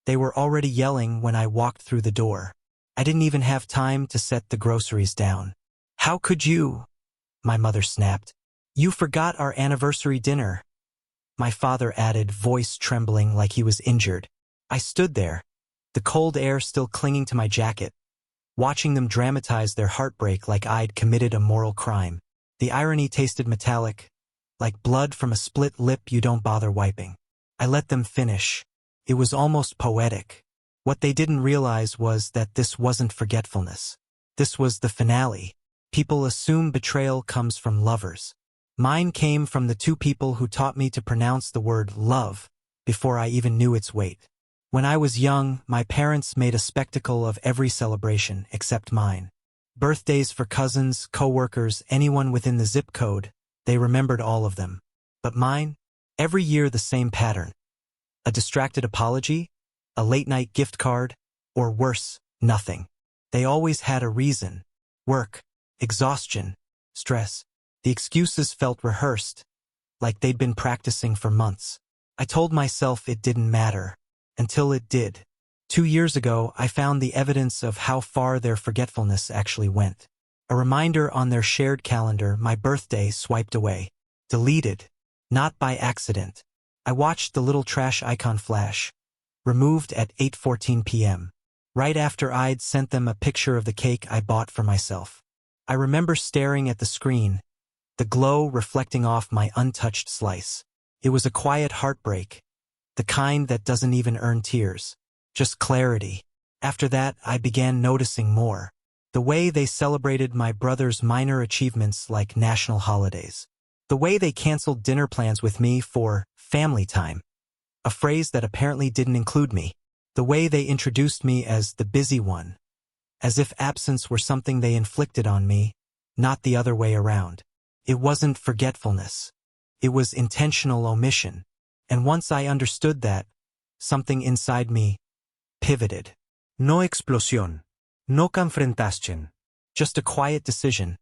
They were already yelling when I walked through the door. I didn't even have time to set the groceries down. "How could you?" my mother snapped. "You forgot our anniversary dinner," my father added, voice trembling like he was injured. I stood there, the cold air still clinging to my jacket, watching them dramatize their heartbreak like I'd committed a moral crime. The irony tasted metallic, like blood from a split lip you don't bother wiping. I let them finish. It was almost poetic. What they didn't realize was that this wasn't forgetfulness. This was the finale. People assume betrayal comes from lovers. Mine came from the two people who taught me to pronounce the word love before I even knew its weight. When I was young, my parents made a spectacle of every celebration except mine. Birthdays for cousins, co-workers, anyone within the zip code, they remembered all of them. But mine? Every year the same pattern. A distracted apology, a late-night gift card, or worse, nothing. They always had a reason. Work, exhaustion, stress. The excuses felt rehearsed, like they'd been practicing for months. I told myself it didn't matter, until it did. 2 years ago, I found the evidence of how far their forgetfulness actually went. A reminder on their shared calendar, my birthday, swiped away. Deleted. Not by accident. I watched the little trash icon flash. Removed at 8:14 p.m. Right after I'd sent them a picture of the cake I bought for myself. I remember staring at the screen, the glow reflecting off my untouched slice. It was a quiet heartbreak, the kind that doesn't even earn tears. Just clarity. After that, I began noticing more. The way they celebrated my brother's minor achievements like national holidays. The way they canceled dinner plans with me for family time. A phrase that apparently didn't include me. The way they introduced me as the busy one. As if absence were something they inflicted on me, not the other way around. It wasn't forgetfulness. It was intentional omission. And once I understood that, something inside me pivoted. No explosión. No confrontación. Just a quiet decision,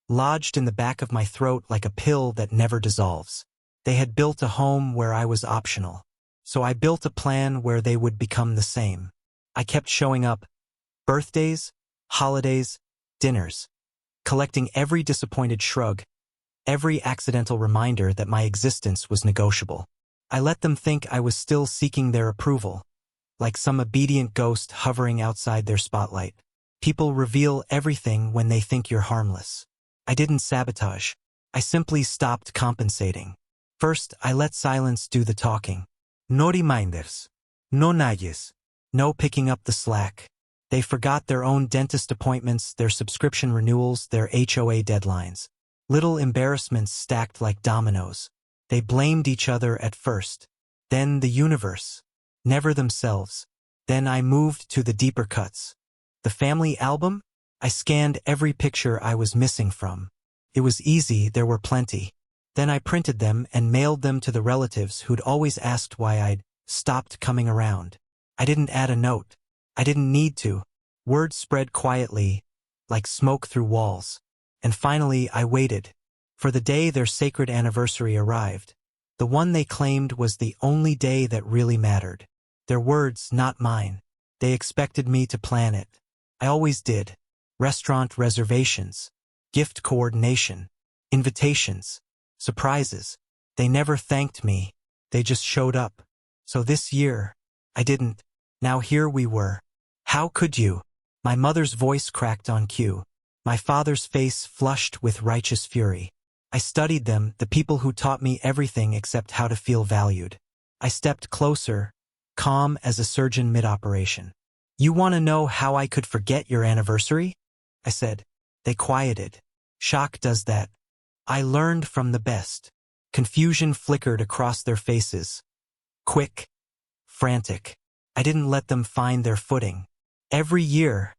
lodged in the back of my throat like a pill that never dissolves. They had built a home where I was optional. So I built a plan where they would become the same. I kept showing up. Birthdays, holidays, dinners. Collecting every disappointed shrug, every accidental reminder that my existence was negotiable. I let them think I was still seeking their approval, like some obedient ghost hovering outside their spotlight. People reveal everything when they think you're harmless. I didn't sabotage. I simply stopped compensating. First, I let silence do the talking. No reminders. No nudges. No picking up the slack. They forgot their own dentist appointments, their subscription renewals, their HOA deadlines. Little embarrassments stacked like dominoes. They blamed each other at first, then the universe, never themselves. Then I moved to the deeper cuts. The family album? I scanned every picture I was missing from. It was easy, there were plenty. Then I printed them and mailed them to the relatives who'd always asked why I'd stopped coming around. I didn't add a note. I didn't need to. Words spread quietly, like smoke through walls. And finally, I waited. For the day their sacred anniversary arrived. The one they claimed was the only day that really mattered. Their words, not mine. They expected me to plan it. I always did. Restaurant reservations, gift coordination, invitations, surprises. They never thanked me. They just showed up. So this year, I didn't. Now here we were. How could you? My mother's voice cracked on cue. My father's face flushed with righteous fury. I studied them, the people who taught me everything except how to feel valued. I stepped closer, calm as a surgeon mid-operation. You want to know how I could forget your anniversary? I said. They quieted. Shock does that. I learned from the best. Confusion flickered across their faces. Quick. Frantic. I didn't let them find their footing. Every year,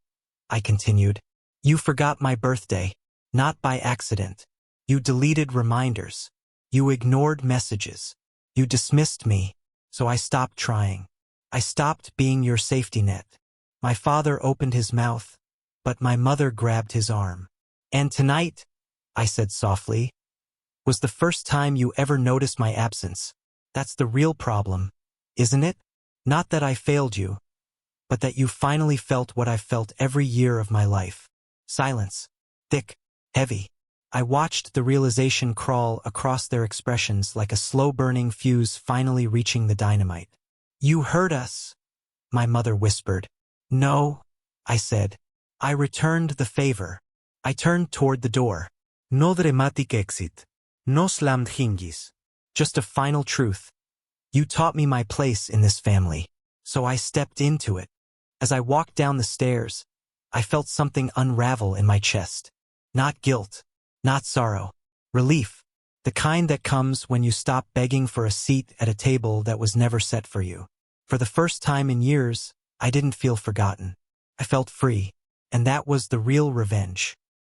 I continued, you forgot my birthday, not by accident. You deleted reminders. You ignored messages. You dismissed me, so I stopped trying. I stopped being your safety net. My father opened his mouth, but my mother grabbed his arm. And tonight, I said softly, was the first time you ever noticed my absence. That's the real problem, isn't it? Not that I failed you, but that you finally felt what I've felt every year of my life. Silence. Thick. Heavy. I watched the realization crawl across their expressions like a slow-burning fuse finally reaching the dynamite. You hurt us, my mother whispered. No, I said. I returned the favor. I turned toward the door. No dramatic exit. No slammed hinges. Just a final truth. You taught me my place in this family, so I stepped into it. As I walked down the stairs, I felt something unravel in my chest. Not guilt, not sorrow. Relief. The kind that comes when you stop begging for a seat at a table that was never set for you. For the first time in years, I didn't feel forgotten. I felt free, and that was the real revenge.